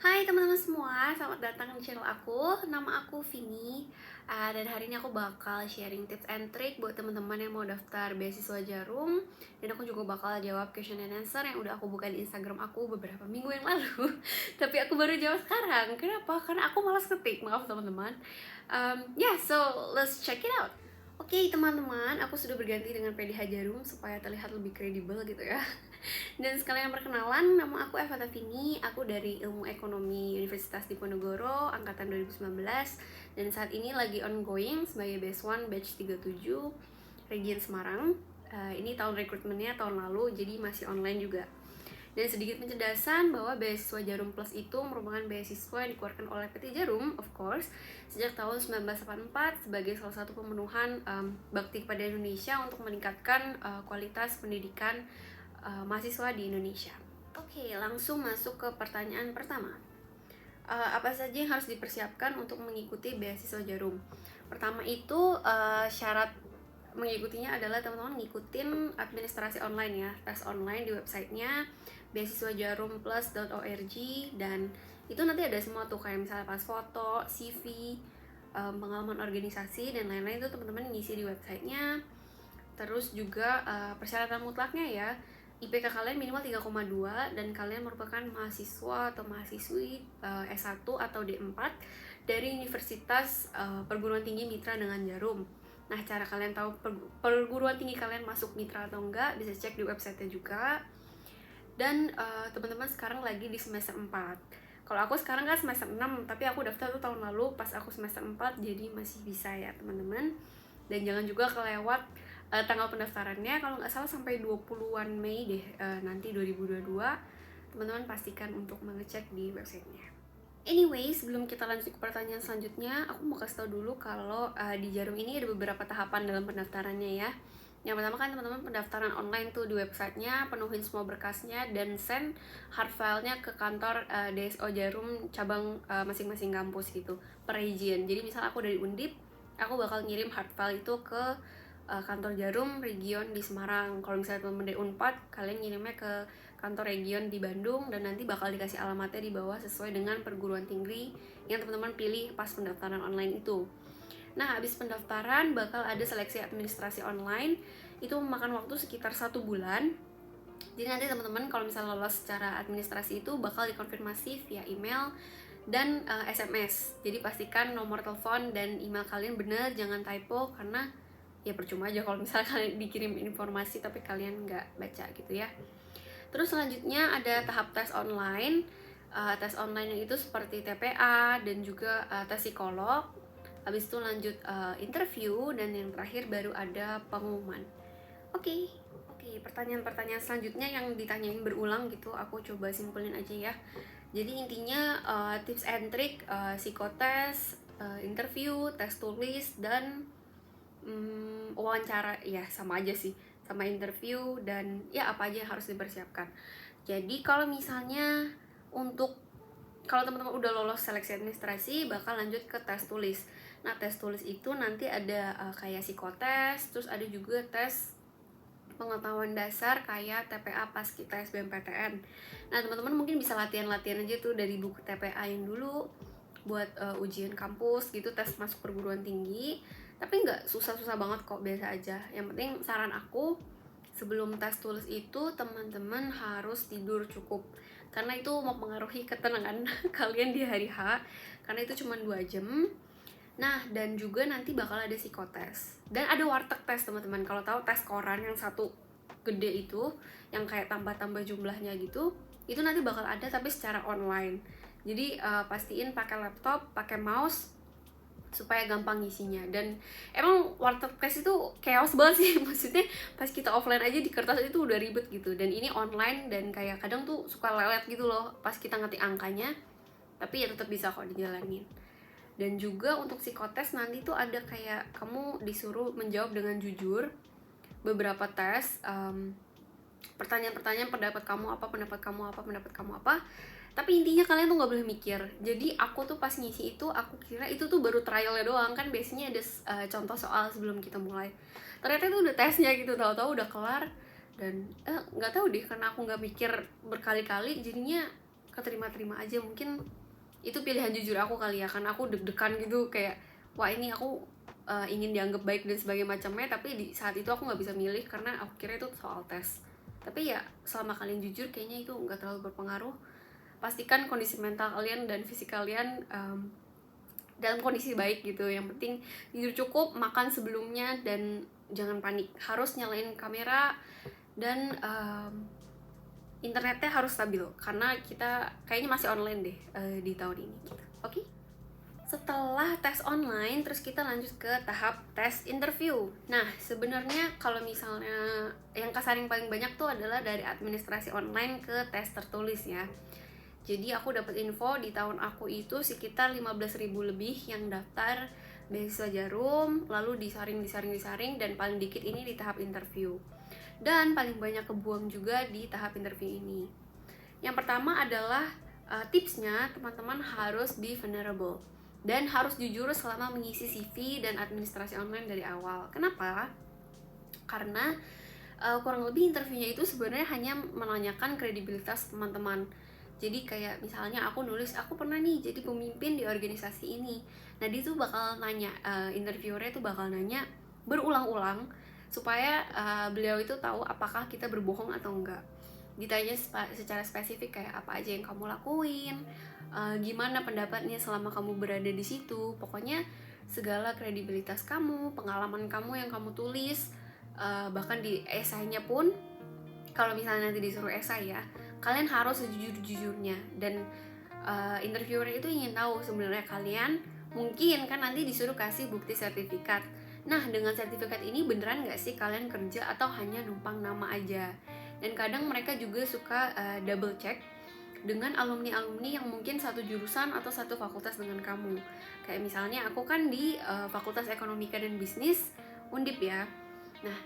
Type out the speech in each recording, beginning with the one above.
Hai teman-teman semua, selamat datang di channel aku. Nama aku Vini, dan hari ini aku bakal sharing tips and trick buat teman-teman yang mau daftar beasiswa Jarum. Dan aku juga bakal jawab question and answer yang udah aku buka di Instagram aku beberapa minggu yang lalu. Tapi aku baru jawab sekarang. Kenapa? Karena aku malas ketik. Maaf teman-teman. So let's check it out. Oke teman-teman, aku sudah berganti dengan PDH Jarum supaya terlihat lebih kredibel gitu ya. Dan sekalian perkenalan, nama aku Eva Tavini, aku dari Ilmu Ekonomi Universitas Diponegoro, angkatan 2019, dan saat ini lagi ongoing sebagai BS1 Batch 37, Region Semarang. Ini tahun rekrutmennya tahun lalu, jadi masih online juga. Dan sedikit penjelasan bahwa beasiswa Jarum Plus itu merupakan beasiswa yang dikeluarkan oleh PT Jarum, of course, sejak tahun 1984 sebagai salah satu pemenuhan bakti kepada Indonesia untuk meningkatkan kualitas pendidikan mahasiswa di Indonesia. Oke, langsung masuk ke pertanyaan pertama. Apa saja yang harus dipersiapkan untuk mengikuti beasiswa Jarum? Pertama itu syarat mengikutinya adalah teman-teman ngikutin administrasi online ya, tes online di websitenya beasiswajarumplus.org, dan itu nanti ada semua tuh kayak misalnya pas foto, CV, pengalaman organisasi dan lain-lain itu teman-teman ngisi di websitenya. Terus juga persyaratan mutlaknya ya, IPK kalian minimal 3,2 dan kalian merupakan mahasiswa atau mahasiswi S1 atau D4 dari Universitas Perguruan Tinggi Mitra dengan Jarum. Nah, cara kalian tahu perguruan tinggi kalian masuk mitra atau enggak bisa cek di website-nya juga. Dan teman-teman sekarang lagi di semester 4. Kalau aku sekarang kan semester 6, tapi aku daftar tuh tahun lalu pas aku semester 4, jadi masih bisa ya teman-teman. Dan jangan juga kelewat tanggal pendaftarannya, kalau nggak salah sampai 20-an Mei deh nanti 2022. Teman-teman pastikan untuk mengecek di websitenya. Anyway, sebelum kita lanjut ke pertanyaan selanjutnya, aku mau kasih tau dulu kalau di Jarum ini ada beberapa tahapan dalam pendaftarannya ya. Yang pertama kan teman-teman pendaftaran online tuh di websitenya, penuhin semua berkasnya dan send hard filenya ke kantor DSO Jarum cabang masing-masing kampus gitu, per region. Jadi misal aku dari Undip, aku bakal ngirim hard file itu ke kantor Jarum region di Semarang. Kalau misalnya teman-teman dari Unpad, kalian ngirimnya ke kantor region di Bandung, dan nanti bakal dikasih alamatnya di bawah sesuai dengan perguruan tinggi yang teman-teman pilih pas pendaftaran online itu. Nah, habis pendaftaran bakal ada seleksi administrasi online, itu memakan waktu sekitar 1 bulan. Jadi nanti teman-teman kalau misalnya lolos secara administrasi itu bakal dikonfirmasi via email dan SMS. Jadi pastikan nomor telepon dan email kalian benar, jangan typo, karena ya percuma aja kalau misalnya kalian dikirim informasi tapi kalian nggak baca gitu ya. Terus selanjutnya ada tahap tes online. Tes online yang itu seperti TPA dan juga tes psikolog. Habis itu lanjut interview, dan yang terakhir baru ada pengumuman. Oke, pertanyaan-pertanyaan selanjutnya yang ditanyain berulang gitu, aku coba simpulin aja ya. Jadi intinya tips and trick psikotes, interview, tes tulis, dan wawancara ya sama aja sih, sama interview, dan ya apa aja yang harus dipersiapkan. Jadi kalau misalnya kalau teman-teman udah lolos seleksi administrasi, bakal lanjut ke tes tulis. Nah, tes tulis itu nanti ada kayak psikotes, terus ada juga tes pengetahuan dasar kayak TPA pas kita SBMPTN. Nah, teman-teman mungkin bisa latihan-latihan aja tuh dari buku TPA yang dulu buat ujian kampus gitu, tes masuk perguruan tinggi. Tapi nggak susah-susah banget kok, biasa aja. Yang penting saran aku, sebelum tes tulis itu teman-teman harus tidur cukup, karena itu mempengaruhi ketenangan kalian di hari H, karena itu cuma 2 jam. Nah, dan juga nanti bakal ada psikotes dan ada warteg tes teman-teman. Kalau tahu tes koran yang satu gede itu, yang kayak tambah-tambah jumlahnya gitu, itu nanti bakal ada tapi secara online. Jadi pastiin pakai laptop, pakai mouse supaya gampang ngisinya. Dan emang warteg tes itu chaos banget sih maksudnya pas kita offline aja di kertas itu udah ribet gitu, dan ini online dan kayak kadang tuh suka lelet gitu loh pas kita ngetik angkanya, tapi ya tetap bisa kok dijalanin. Dan juga untuk psikotes nanti tuh ada kayak kamu disuruh menjawab dengan jujur beberapa tes, pertanyaan-pertanyaan, pendapat kamu apa, tapi intinya kalian tuh nggak boleh mikir. Jadi aku tuh pas ngisi itu, aku kira itu tuh baru trialnya doang, kan biasanya ada contoh soal sebelum kita mulai. Ternyata itu udah tesnya gitu, tahu-tahu udah kelar. Dan nggak tahu deh, karena aku nggak mikir berkali-kali, jadinya keterima-terima aja. Mungkin itu pilihan jujur aku kali ya, karena aku deg-degan gitu, kayak wah ini aku ingin dianggap baik dan sebagainya macamnya, tapi di saat itu aku nggak bisa milih karena aku kira itu soal tes. Tapi ya selama kalian jujur kayaknya itu nggak terlalu berpengaruh. Pastikan kondisi mental kalian dan fisik kalian dalam kondisi baik gitu. Yang penting tidur cukup, makan sebelumnya, dan jangan panik. Harus nyalain kamera dan internetnya harus stabil karena kita kayaknya masih online deh di tahun ini gitu. Oke? Setelah tes online, terus kita lanjut ke tahap tes interview. Nah, sebenarnya kalau misalnya yang kasaring paling banyak tuh adalah dari administrasi online ke tes tertulis ya. Jadi aku dapat info di tahun aku itu sekitar 15.000 lebih yang daftar beasiswa Jarum, lalu disaring, dan paling dikit ini di tahap interview. Dan paling banyak kebuang juga di tahap interview ini. Yang pertama adalah tipsnya, teman-teman harus be vulnerable dan harus jujur selama mengisi CV dan administrasi online dari awal. Kenapa? Karena kurang lebih interviewnya itu sebenarnya hanya menanyakan kredibilitas teman-teman. Jadi kayak misalnya aku nulis, aku pernah nih jadi pemimpin di organisasi ini. Nah dia tuh bakal nanya, interviewernya tuh bakal nanya berulang-ulang supaya beliau itu tahu apakah kita berbohong atau enggak. Ditanya secara spesifik kayak apa aja yang kamu lakuin, gimana pendapatnya selama kamu berada di situ. Pokoknya segala kredibilitas kamu, pengalaman kamu yang kamu tulis, bahkan di esainya pun, kalau misalnya nanti disuruh esai ya, kalian harus sejujur-jujurnya. Dan interviewer itu ingin tahu sebenarnya kalian, mungkin kan nanti disuruh kasih bukti sertifikat. Nah dengan sertifikat ini beneran nggak sih kalian kerja atau hanya numpang nama aja. Dan kadang mereka juga suka double check dengan alumni-alumni yang mungkin satu jurusan atau satu fakultas dengan kamu. Kayak misalnya aku kan di Fakultas Ekonomika dan Bisnis Undip ya. Nah,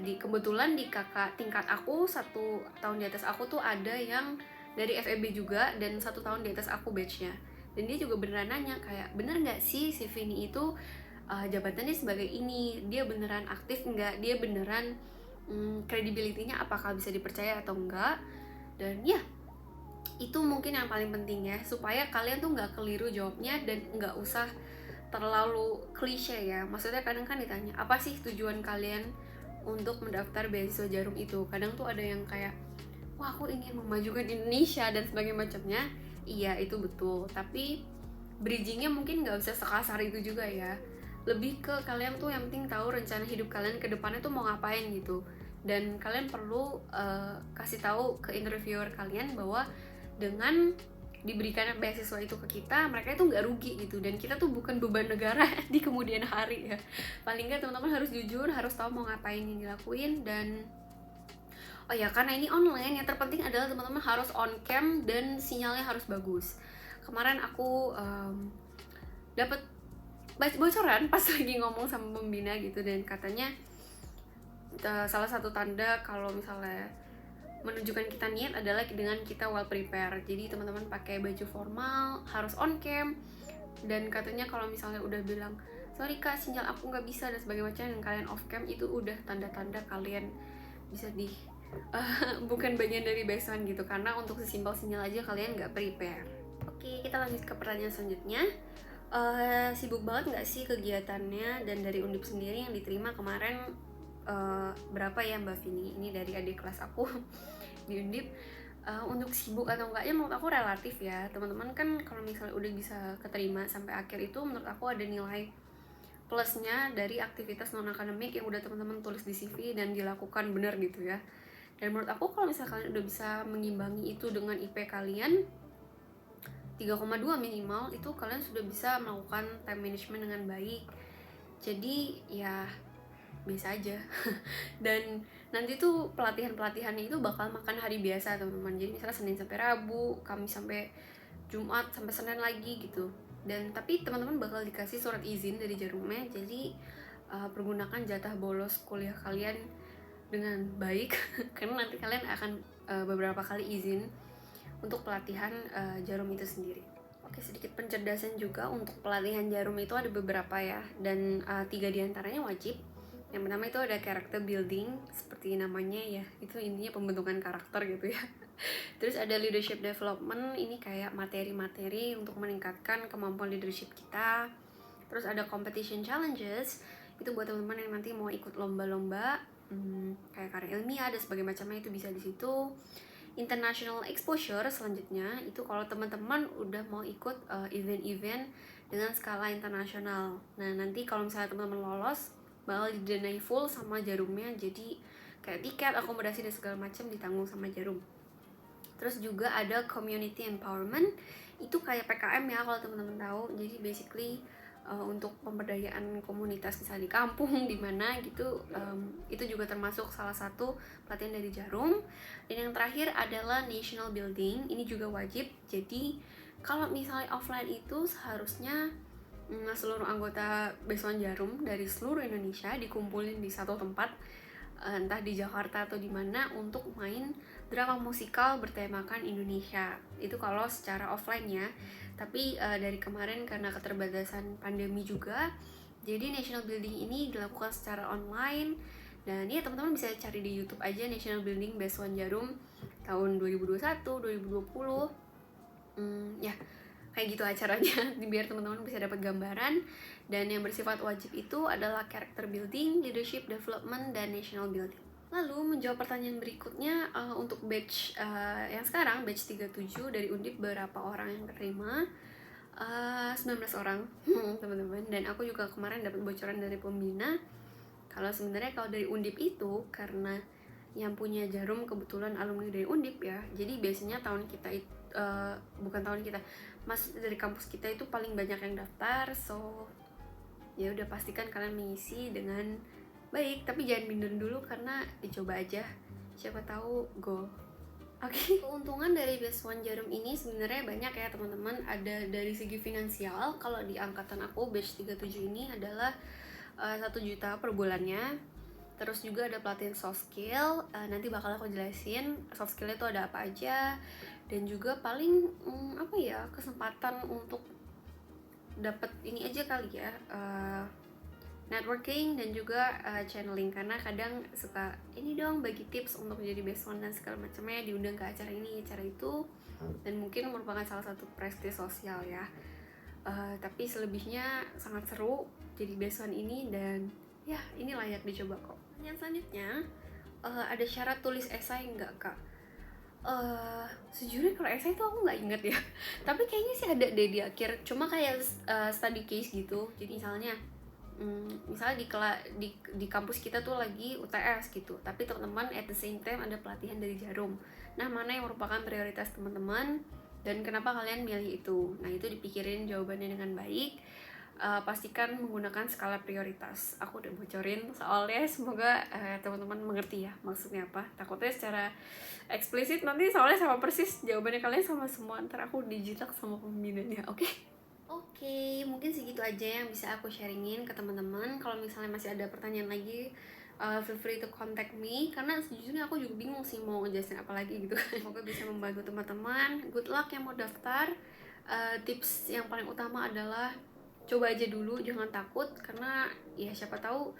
kebetulan di kakak tingkat aku 1 tahun di atas aku tuh ada yang dari FEB juga dan 1 tahun di atas aku batchnya. Dan dia juga beneran nanya kayak, bener nggak sih si Vini itu jabatannya sebagai ini, dia beneran aktif nggak, dia beneran credibility-nya apakah bisa dipercaya atau enggak. Dan ya itu mungkin yang paling penting ya, supaya kalian tuh nggak keliru jawabnya dan nggak usah terlalu klise ya. Maksudnya kadang kan ditanya, apa sih tujuan kalian untuk mendaftar beasiswa Jarum itu? Kadang tuh ada yang kayak, wah aku ingin memajukan Indonesia dan sebagainya macamnya. Iya itu betul, tapi bridgingnya mungkin nggak usah sekasar itu juga ya. Lebih ke kalian tuh yang penting tahu rencana hidup kalian ke depannya tuh mau ngapain gitu. Dan kalian perlu kasih tahu ke interviewer kalian bahwa dengan diberikan beasiswa itu ke kita, mereka itu nggak rugi gitu, dan kita tuh bukan beban negara di kemudian hari ya. Paling nggak teman-teman harus jujur, harus tahu mau ngapain yang dilakuin. Dan oh ya, karena ini online, yang terpenting adalah teman-teman harus on cam dan sinyalnya harus bagus. Kemarin aku dapat bocoran pas lagi ngomong sama pembina gitu, dan katanya salah satu tanda kalau misalnya menunjukkan kita niat adalah dengan kita well prepare. Jadi teman-teman pakai baju formal, harus on cam, dan katanya kalau misalnya udah bilang sorry kak sinyal aku nggak bisa dan sebagainya macam, dan kalian off cam, itu udah tanda-tanda kalian bisa bukan bagian dari baseline gitu, karena untuk sesimpel sinyal aja kalian nggak prepare. Oke, kita lanjut ke pertanyaan selanjutnya. Sibuk banget nggak sih kegiatannya, dan dari Undip sendiri yang diterima kemarin berapa ya Mbak Vini? Ini dari adik kelas aku di Undip. Untuk sibuk atau enggaknya menurut aku relatif ya. Teman-teman kan kalau misalnya udah bisa keterima sampai akhir itu, menurut aku ada nilai plusnya dari aktivitas non akademik yang udah teman-teman tulis di CV dan dilakukan bener gitu ya. Dan menurut aku kalau misalnya kalian udah bisa mengimbangi itu dengan IP kalian 3,2 minimal, itu kalian sudah bisa melakukan time management dengan baik. Jadi ya biasa aja. Dan nanti tuh pelatihannya itu bakal makan hari biasa teman-teman. Jadi misalnya Senin sampai Rabu, Kamis sampai Jumat, sampai Senin lagi gitu. Dan tapi teman-teman bakal dikasih surat izin dari Jarumnya. Jadi pergunakan jatah bolos kuliah kalian dengan baik karena nanti kalian akan beberapa kali izin untuk pelatihan Jarum itu sendiri. Oke, sedikit pencerdasan juga untuk pelatihan Jarum itu ada beberapa ya, dan 3 diantaranya wajib. Yang pertama itu ada character building, seperti namanya ya, itu intinya pembentukan karakter gitu ya. Terus ada leadership development, ini kayak materi-materi untuk meningkatkan kemampuan leadership kita. Terus ada competition challenges, itu buat teman-teman yang nanti mau ikut lomba-lomba kayak karya ilmiah dan sebagainya macamnya, itu bisa di situ. International exposure selanjutnya itu kalau teman-teman udah mau ikut event-event dengan skala internasional. Nah nanti kalau misalnya teman-teman lolos bakal didanai full sama Jarumnya, jadi kayak tiket, akomodasi dan segala macam ditanggung sama Jarum. Terus juga ada community empowerment, itu kayak PKM ya kalau teman-teman tahu. Jadi basically untuk pemberdayaan komunitas misalnya di kampung di mana gitu, itu juga termasuk salah satu pelatihan dari Jarum. Dan yang terakhir adalah national building, ini juga wajib. Jadi kalau misalnya offline itu seharusnya seluruh anggota Besuan Jarum dari seluruh Indonesia dikumpulin di satu tempat, entah di Jakarta atau di mana, untuk main drama musikal bertemakan Indonesia. Itu kalau secara offline ya. Tapi dari kemarin karena keterbatasan pandemi juga, jadi national building ini dilakukan secara online. Dan ya teman-teman bisa cari di YouTube aja National Building Besuan Jarum tahun 2021, 2020. Ya kayak gitu acaranya, biar teman-teman bisa dapat gambaran. Dan yang bersifat wajib itu adalah character building, leadership development, dan national building. Lalu menjawab pertanyaan berikutnya, untuk batch yang sekarang, batch 37 dari Undip, berapa orang yang terima? 19 orang teman-teman. Dan aku juga kemarin dapat bocoran dari pembina kalau sebenarnya kalau dari Undip itu, karena yang punya Jarum kebetulan alumni dari Undip ya, jadi biasanya tahun kita bukan tahun kita, maksud dari kampus kita itu paling banyak yang daftar. So ya udah, pastikan kalian mengisi dengan baik, tapi jangan minder dulu karena dicoba aja, siapa tahu goal. Oke. Keuntungan dari Besuan Jarum ini sebenarnya banyak ya teman-teman. Ada dari segi finansial, kalau di angkatan aku batch 37 ini adalah 1 juta per bulannya. Terus juga ada pelatihan soft skill, nanti bakal aku jelasin soft skillnya itu ada apa aja. Dan juga paling kesempatan untuk dapat ini aja kali ya, networking dan juga channeling, karena kadang suka ini dong bagi tips untuk jadi best one dan segala macamnya, diundang ke acara ini acara itu, dan mungkin merupakan salah satu prestis sosial ya. Tapi selebihnya sangat seru jadi best one ini, dan ya ini layak dicoba kok. Yang selanjutnya, ada syarat tulis esai nggak kak? Sejujurnya kalau esai itu aku nggak inget ya tapi kayaknya sih ada deh di akhir, cuma kayak study case gitu. Jadi misalnya di kampus kita tuh lagi UTS gitu, tapi teman-teman at the same time ada pelatihan dari Jarum. Nah, mana yang merupakan prioritas teman-teman dan kenapa kalian milih itu? Nah, itu dipikirin jawabannya dengan baik. Pastikan menggunakan skala prioritas. Aku udah bocorin soalnya, semoga teman-teman mengerti ya maksudnya apa. Takutnya secara eksplisit nanti soalnya sama persis jawabannya kalian sama semua, ntar aku dijitak sama pembinanya. Oke, mungkin segitu aja yang bisa aku sharingin ke teman-teman. Kalau misalnya masih ada pertanyaan lagi, feel free to contact me, karena sejujurnya aku juga bingung sih mau ngejelasin apa lagi gitu. Semoga bisa membantu teman-teman. Good luck yang mau daftar. Tips yang paling utama adalah coba aja dulu, jangan takut, karena ya siapa tahu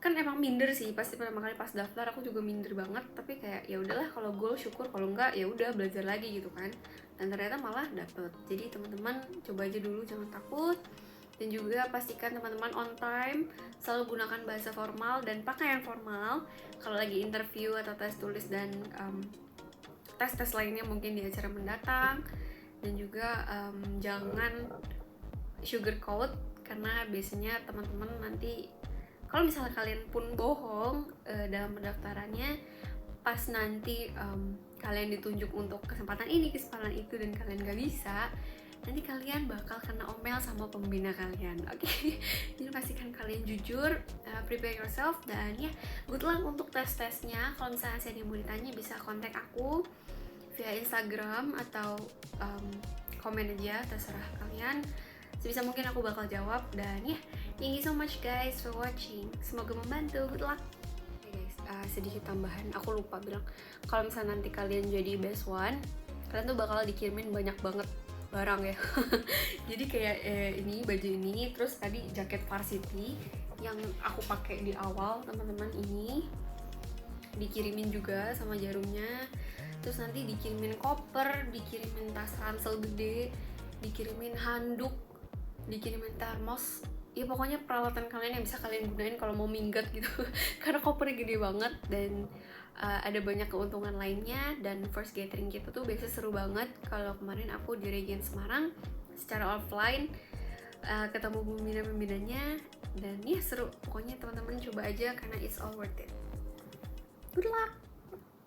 kan emang minder sih pasti pertama kali pas daftar. Aku juga minder banget, tapi kayak ya udahlah, kalau goal syukur, kalau enggak ya udah belajar lagi gitu kan. Dan ternyata malah dapet. Jadi teman-teman coba aja dulu, jangan takut. Dan juga pastikan teman-teman on time, selalu gunakan bahasa formal dan pakaian formal kalau lagi interview atau tes tulis dan tes-tes lainnya mungkin di acara mendatang. Dan juga jangan sugarcoat, karena biasanya teman-teman nanti kalau misalnya kalian pun bohong dalam pendaftarannya, pas nanti kalian ditunjuk untuk kesempatan ini, kesempatan itu, dan kalian gak bisa, nanti kalian bakal kena omel sama pembina kalian. Oke. Jadi pastikan kalian jujur, prepare yourself, dan ya good luck untuk tes-tesnya. Kalau misalnya ada yang mau ditanya, bisa kontak aku via Instagram atau komen aja, terserah kalian. Sebisa mungkin aku bakal jawab. Dan ya, thank you so much guys for watching, semoga membantu. Good luck. Guys, sedikit tambahan, aku lupa bilang, kalau misalnya nanti kalian jadi best one, kalian tuh bakal dikirimin banyak banget barang ya. Jadi kayak ini baju ini, terus tadi jaket varsity yang aku pakai di awal teman-teman, ini dikirimin juga sama Jarumnya. terus nanti dikirimin koper, dikirimin tas ransel gede, dikirimin handuk, dikirimin termos, ya pokoknya peralatan kalian yang bisa kalian gunain kalau mau minggat gitu karena kopernya gede banget. Dan ada banyak keuntungan lainnya. Dan first gathering kita tuh biasa seru banget. Kalau kemarin aku di Regen Semarang secara offline, ketemu pembina-pembinanya, dan ya seru pokoknya. Teman-teman coba aja karena it's all worth it. Good luck.